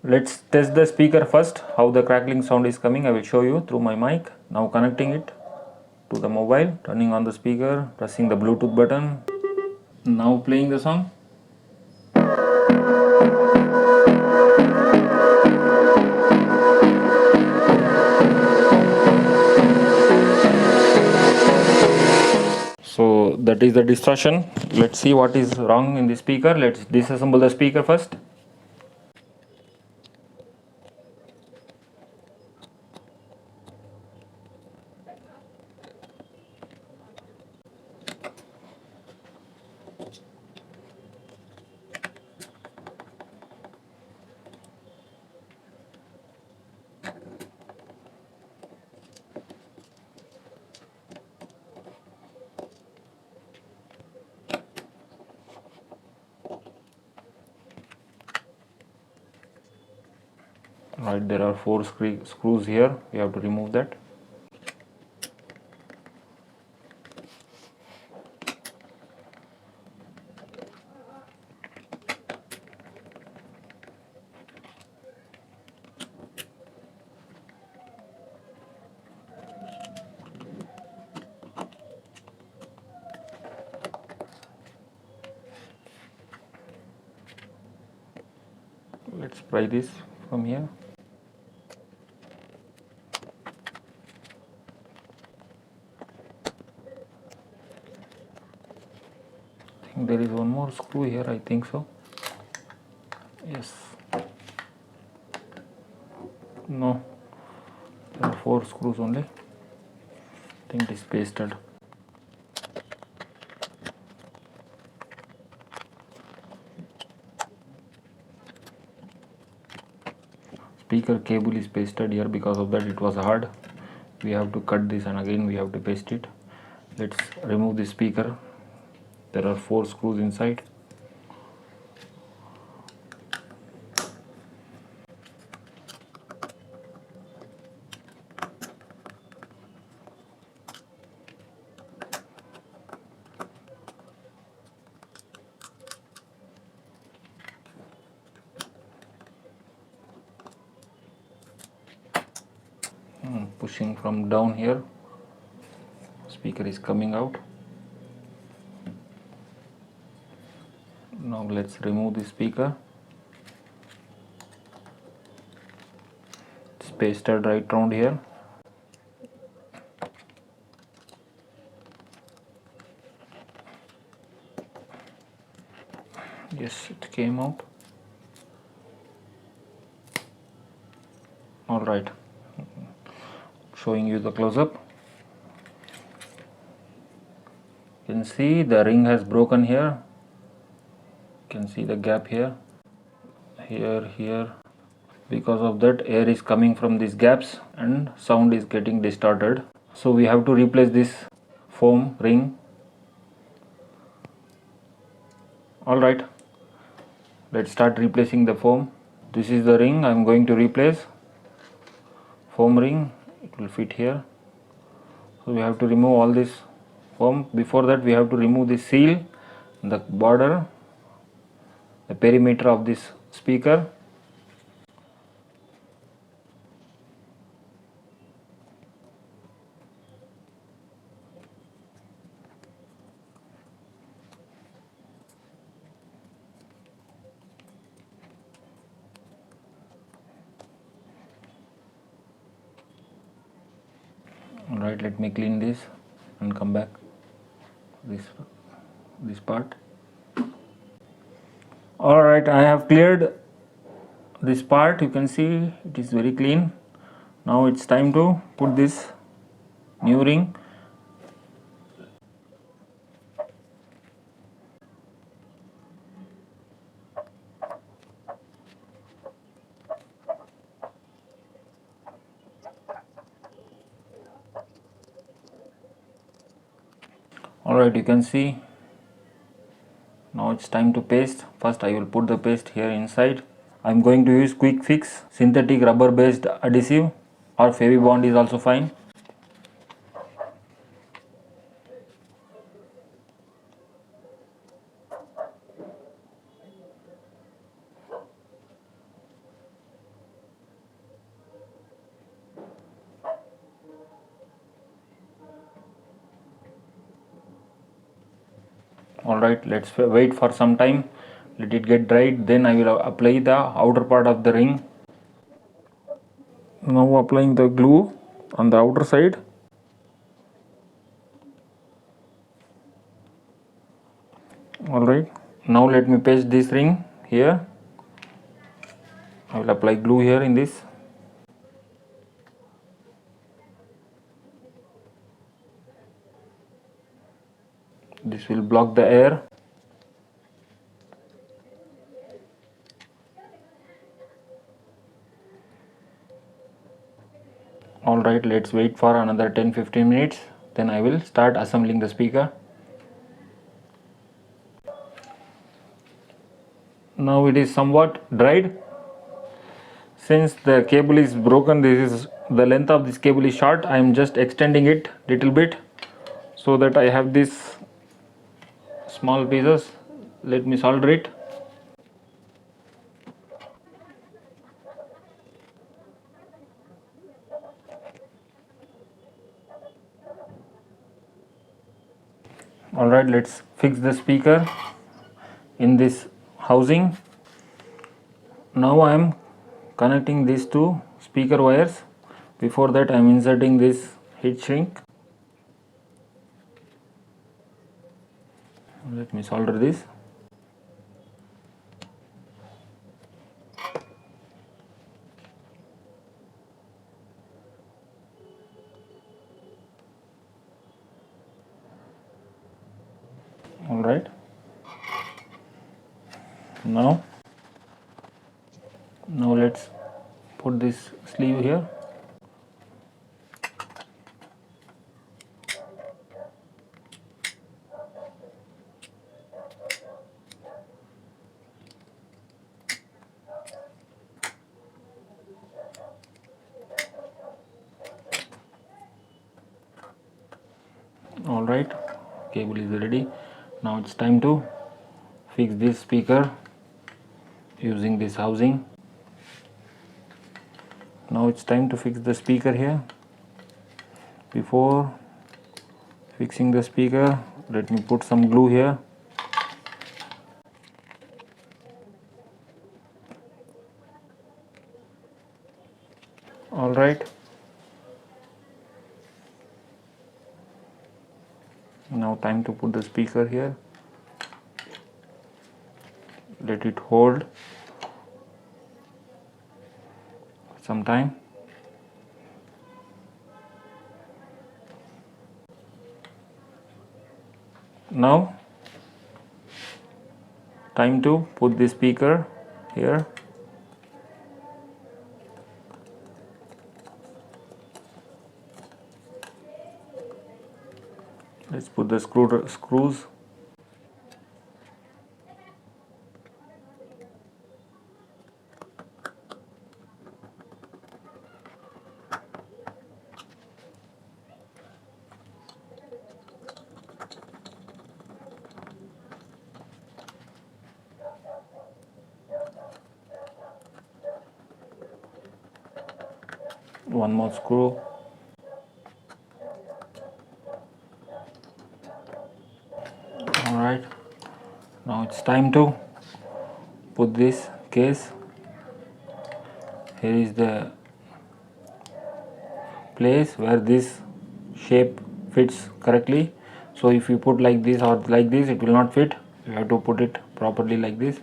Let's test the speaker first, how the crackling sound is coming. I will show you through my mic. Now connecting it to the mobile, turning on the speaker, pressing the Bluetooth button. Now playing the song. So that is the distortion. Let's see what is wrong in the speaker. Let's disassemble the speaker first. Right, there are 4 screws here. We have to remove that. Let's pry this from here. I think there is one more screw here, I think so. Yes. No. There are 4 screws only. I think it is pasted. Speaker cable is pasted here, because of that it was hard. We have to cut this and again we have to paste it. Let's remove the speaker. There are 4 screws inside. Pushing from down here, speaker is coming out. Now let's remove the speaker. It's pasted right around here. Yes, it came out. All right, showing you the close-up. You can see the ring has broken here. You can see the gap here, here. Because of that, air is coming from these gaps and sound is getting distorted. So we have to replace this foam ring. All right, let's start replacing the foam. This is the ring I am going to replace. Foam ring, it will fit here. So we have to remove all this foam. Before that, we have to remove the seal, the border, the perimeter of this speaker. Alright, let me clean this and come back. This part. Alright, I have cleared this part. You can see it is very clean. Now it's time to put this new ring. Alright, you can see now it's time to paste. First I will put the paste here inside. I am going to use quick fix synthetic rubber based adhesive, or Fevibond is also fine. Alright, let's wait for some time, let it get dried, then I will apply the outer part of the ring. Now applying the glue on the outer side. Alright, now let me paste this ring here. I will apply glue here in this. This will block the air. Alright, let's wait for another 10-15 minutes, then I will start assembling the speaker. Now it is somewhat dried. Since the cable is broken, this is the length of this cable is short, I am just extending it little bit so that I have this small pieces. Let me solder it. Alright, let's fix the speaker in this housing. Now I am connecting these two speaker wires. Before that I am inserting this heat shrink. Let me solder this. Alright, now let's put this sleeve here. Alright, cable is ready. Now it's time to fix this speaker using this housing. Now it's time to fix the speaker here. Before fixing the speaker, let me put some glue here. Alright, now time to put the speaker here. Let it hold some time. Now time to put the speaker here. Let's put the screws. One more screw. Alright, now it's time to put this case. Here is the place where this shape fits correctly. So if you put like this or like this, it will not fit. You have to put it properly like this.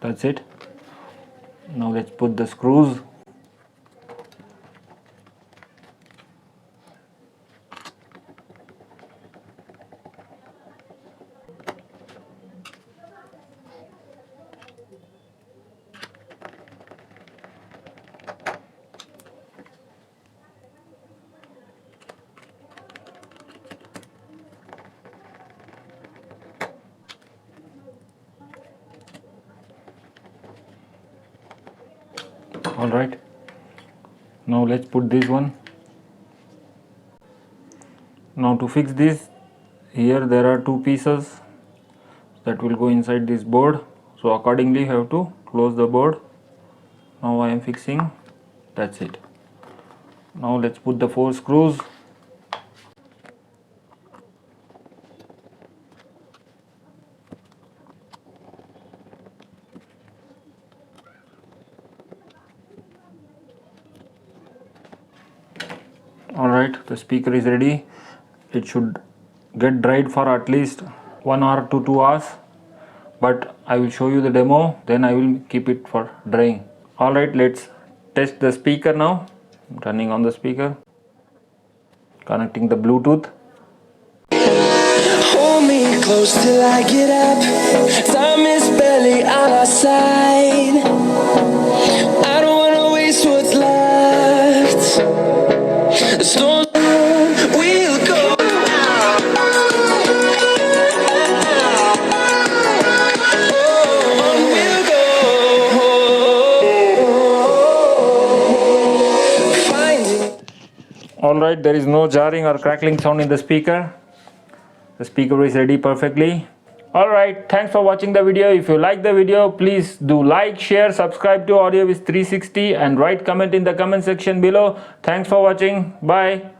That's it. Now let's put the screws. Alright, now let's put this one. Now to fix this, here there are two pieces that will go inside this board, so accordingly you have to close the board. Now I am fixing. That's it. Now let's put the 4 screws. Alright, the speaker is ready. It should get dried for at least 1 hour to 2 hours, but I will show you the demo, then I will keep it for drying. Alright, let's test the speaker now. I'm turning on the speaker, connecting the Bluetooth. Hold me close till I get up. Time is barely on our side. I don't wanna waste what's left. The storm will go. On we'll go. Finding. Alright, there is no jarring or crackling sound in the speaker. The speaker is ready perfectly. Alright, thanks for watching the video. If you like the video, please do like, share, subscribe to AudioWiz 360 and write comment in the comment section below. Thanks for watching. Bye.